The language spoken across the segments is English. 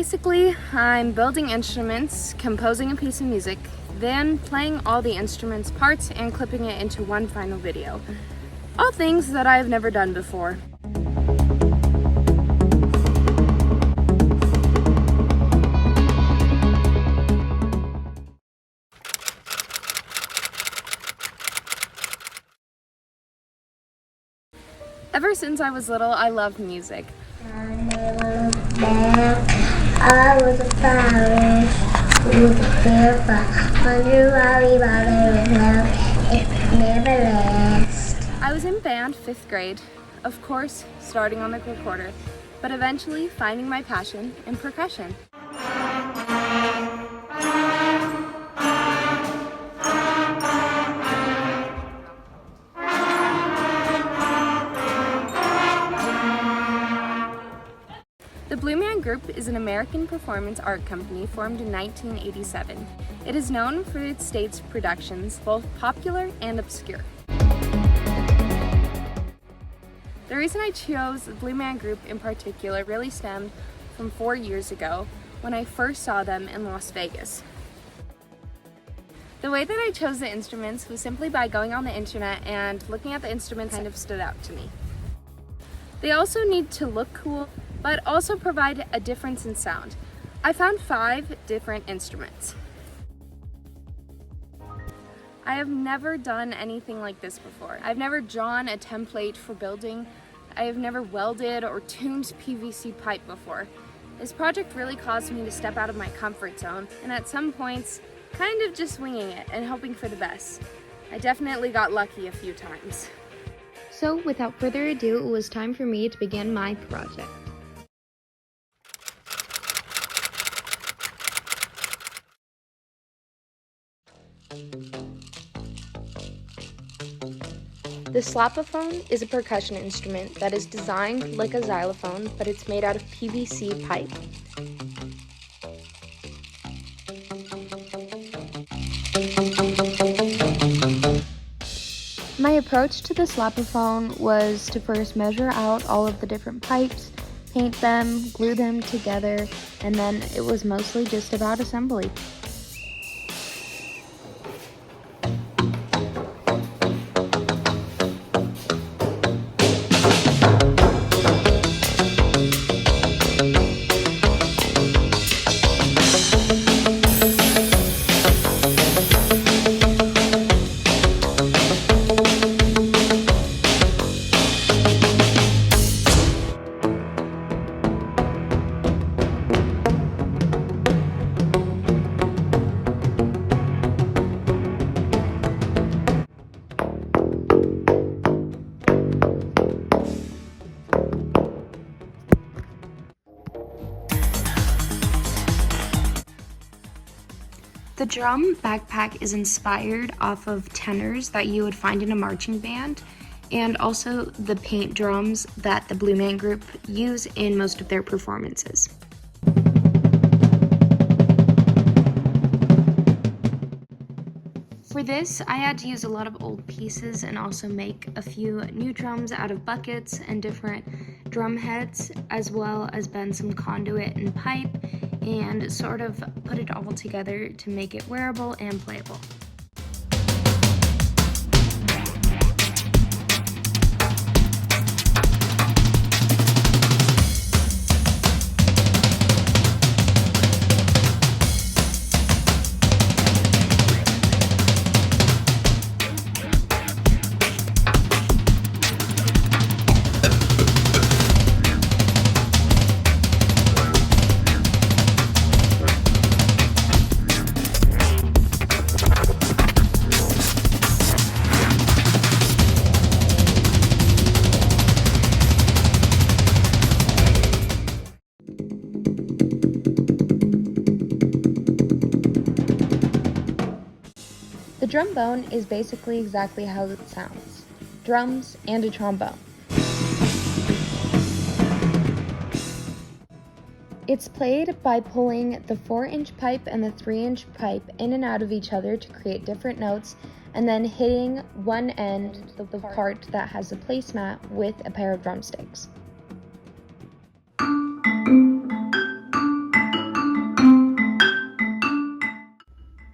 Basically, I'm building instruments, composing a piece of music, then playing all the instruments' parts and clipping it into one final video. All things that I have never done before. Ever since I was little, I loved music. I was a pirate who was a wonder why we bother with love, it never lasts. I was in band 5th grade, of course, starting on the recorder, but eventually finding my passion in percussion. The Blue Man Group is an American performance art company formed in 1987. It is known for its stage productions, both popular and obscure. The reason I chose the Blue Man Group in particular really stemmed from 4 years ago when I first saw them in Las Vegas. The way that I chose the instruments was simply by going on the internet and looking at the instruments kind of stood out to me. They also need to look cool, but also provide a difference in sound. I found 5 different instruments. I have never done anything like this before. I've never drawn a template for building. I have never welded or tuned PVC pipe before. This project really caused me to step out of my comfort zone and at some points, kind of just winging it and hoping for the best. I definitely got lucky a few times. So without further ado, it was time for me to begin my project. The slapophone is a percussion instrument that is designed like a xylophone, but it's made out of PVC pipe. My approach to the slapophone was to first measure out all of the different pipes, paint them, glue them together, and then it was mostly just about assembly. The drum backpack is inspired off of tenors that you would find in a marching band, and also the paint drums that the Blue Man Group use in most of their performances. For this, I had to use a lot of old pieces and also make a few new drums out of buckets and different drum heads, as well as bend some conduit and pipe, and sort of put it all together to make it wearable and playable. The trombone is basically exactly how it sounds: drums and a trombone. It's played by pulling the 4-inch pipe and the 3-inch pipe in and out of each other to create different notes, and then hitting one end of the part that has a placemat with a pair of drumsticks.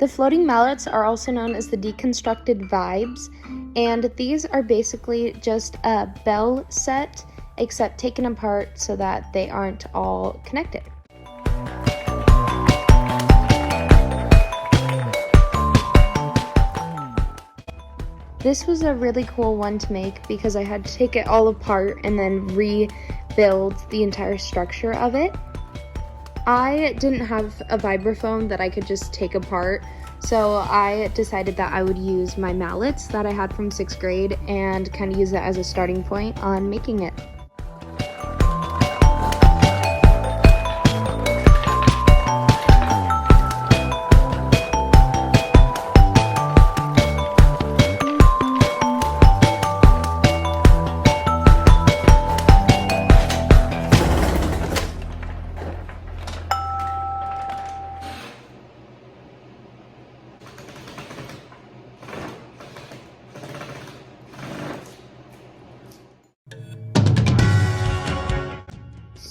The floating mallets are also known as the deconstructed vibes, and these are basically just a bell set, except taken apart so that they aren't all connected. This was a really cool one to make because I had to take it all apart and then rebuild the entire structure of it. I didn't have a vibraphone that I could just take apart, so I decided that I would use my mallets that I had from 6th grade and kind of use that as a starting point on making it.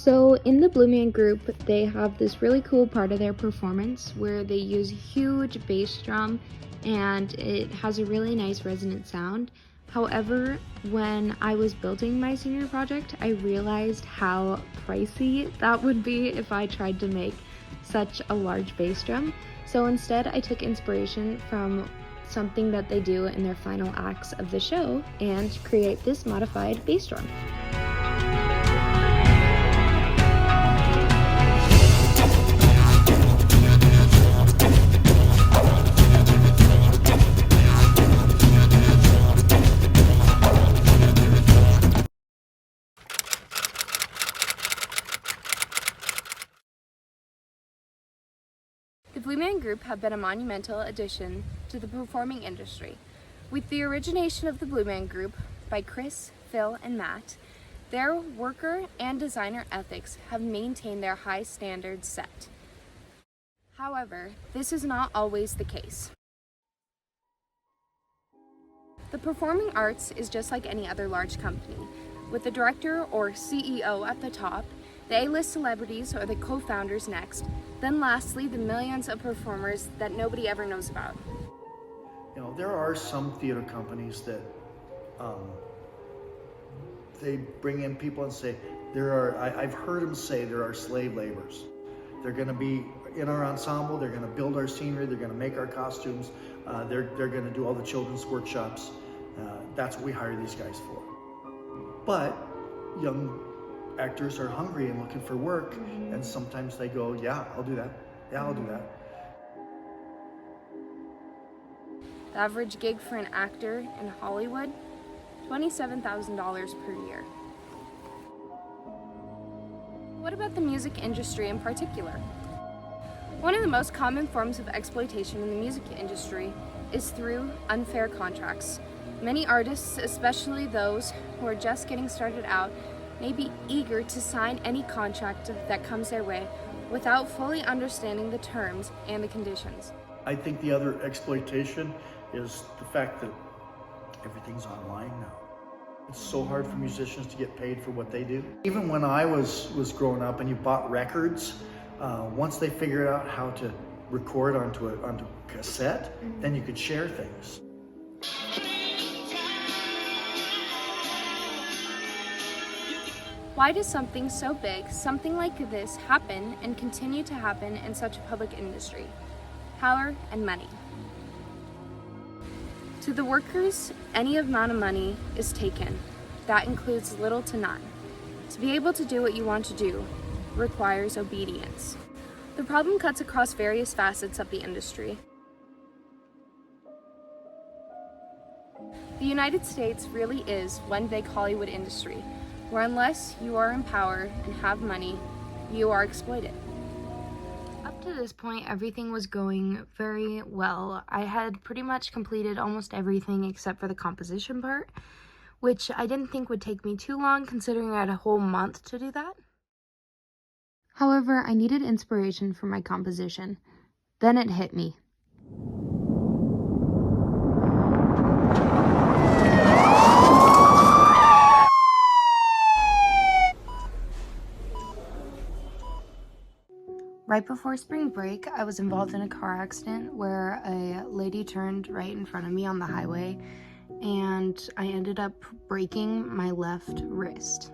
So in the Blue Man Group, they have this really cool part of their performance where they use a huge bass drum and it has a really nice resonant sound. However, when I was building my senior project, I realized how pricey that would be if I tried to make such a large bass drum. So instead, I took inspiration from something that they do in their final acts of the show and create this modified bass drum. The Blue Man Group have been a monumental addition to the performing industry. With the origination of the Blue Man Group by Chris, Phil, and Matt, their worker and designer ethics have maintained their high standards set. However, this is not always the case. The performing arts is just like any other large company, with the director or CEO at the top, the A-list celebrities or the co-founders next, then lastly the millions of performers that nobody ever knows about. You know, there are some theater companies that they bring in people and say, I've heard them say there are slave laborers. They're gonna be in our ensemble, they're gonna build our scenery, they're gonna make our costumes, they're gonna do all the children's workshops. That's what we hire these guys for. But young actors are hungry and looking for work, and sometimes they go, yeah, I'll do that. Yeah, I'll do that. The average gig for an actor in Hollywood, $27,000 per year. What about the music industry in particular? One of the most common forms of exploitation in the music industry is through unfair contracts. Many artists, especially those who are just getting started out, may be eager to sign any contract that comes their way without fully understanding the terms and the conditions. I think the other exploitation is the fact that everything's online now. It's so hard for musicians to get paid for what they do. Even when I was growing up and you bought records, once they figured out how to record onto cassette, then you could share things. Why does something so big, something like this, happen and continue to happen in such a public industry? Power and money. To the workers, any amount of money is taken. That includes little to none. To be able to do what you want to do requires obedience. The problem cuts across various facets of the industry. The United States really is one big Hollywood industry, where unless you are in power and have money, you are exploited. Up to this point, everything was going very well. I had pretty much completed almost everything except for the composition part, which I didn't think would take me too long considering I had a whole month to do that. However, I needed inspiration for my composition. Then it hit me. Right Right before spring break, I was involved in a car accident where a lady turned right in front of me on the highway, and I ended up breaking my left wrist.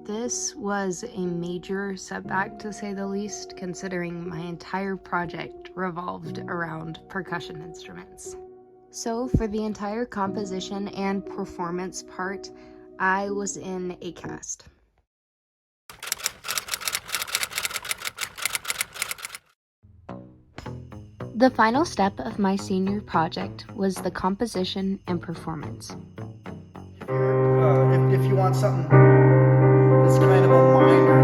This was a major setback, to say the least, considering my entire project revolved around percussion instruments. So for the entire composition and performance part, I was in a cast. The final step of my senior project was the composition and performance. If you want something that's kind of a minor,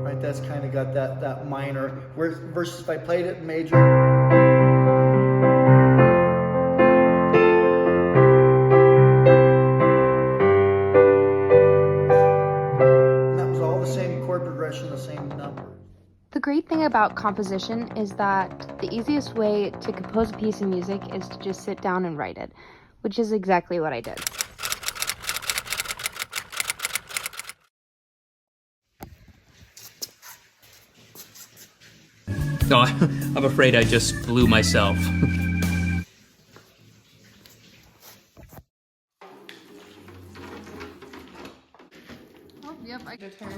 right? That's kind of got that minor. Versus if I played it in major. The same number. The great thing about composition is that the easiest way to compose a piece of music is to just sit down and write it, which is exactly what I did. No, I'm afraid I just blew myself. Oh, yep, I got her.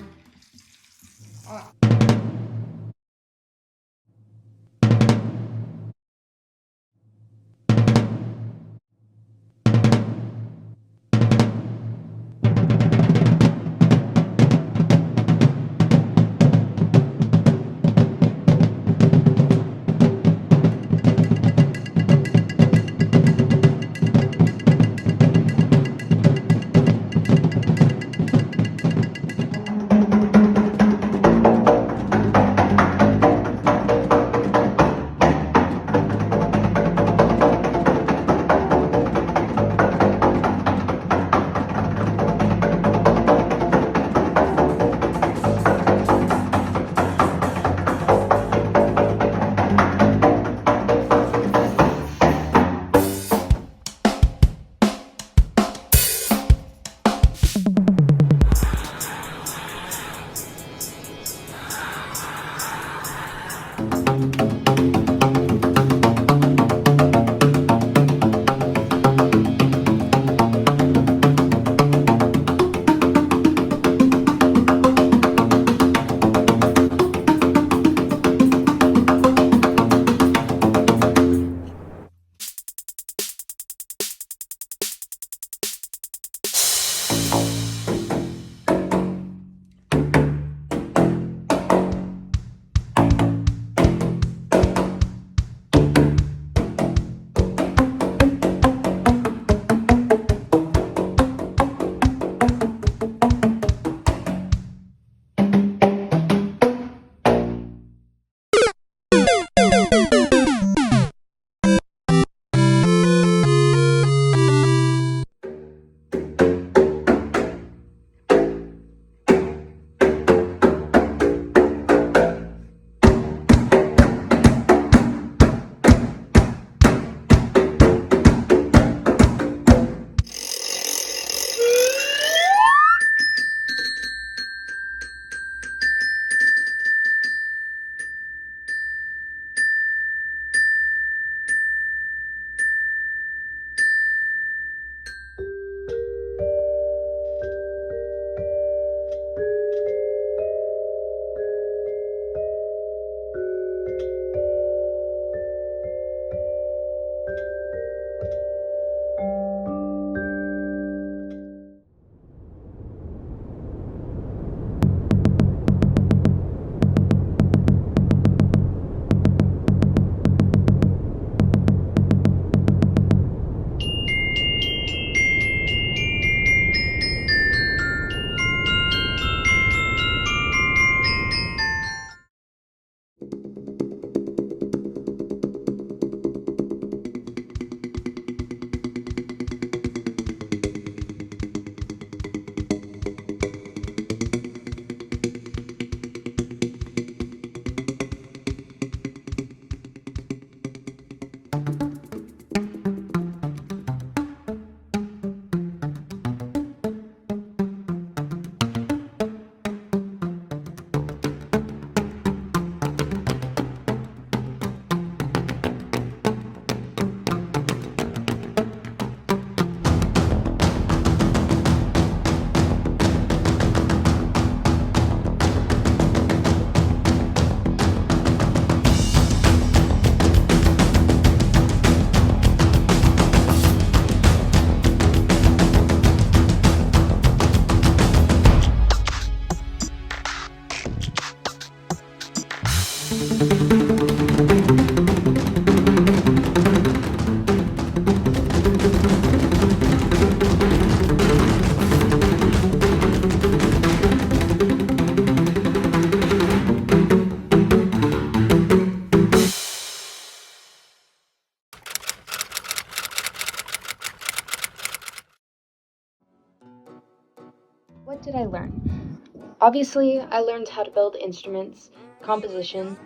I learn? Obviously, I learned how to build instruments, composition,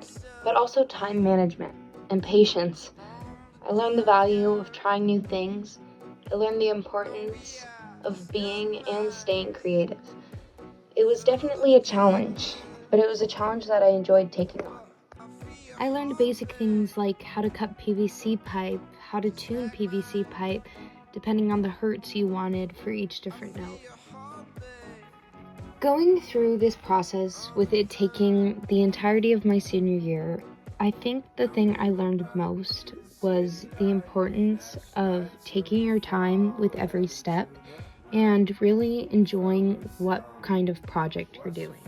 but also time management and patience. I learned the value of trying new things. I learned the importance of being and staying creative. It was definitely a challenge, but it was a challenge that I enjoyed taking on. I learned basic things like how to cut PVC pipe, how to tune PVC pipe, depending on the hertz you wanted for each different note. Going through this process, with it taking the entirety of my senior year, I think the thing I learned most was the importance of taking your time with every step and really enjoying what kind of project you're doing.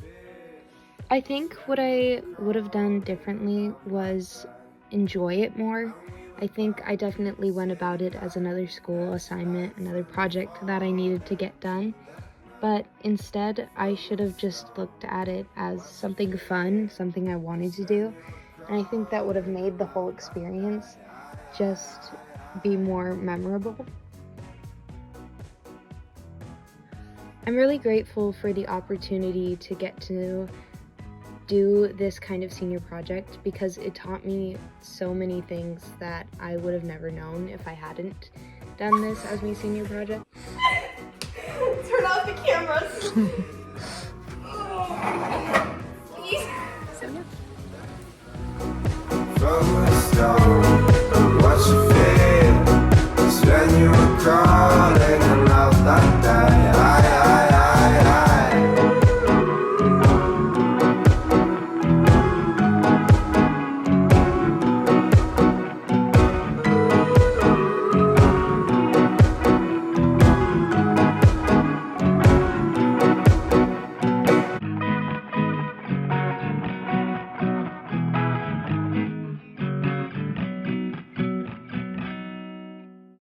I think what I would have done differently was enjoy it more. I think I definitely went about it as another school assignment, another project that I needed to get done. But instead, I should have just looked at it as something fun, something I wanted to do. And I think that would have made the whole experience just be more memorable. I'm really grateful for the opportunity to get to do this kind of senior project because it taught me so many things that I would have never known if I hadn't done this as my senior project. Turn off the cameras.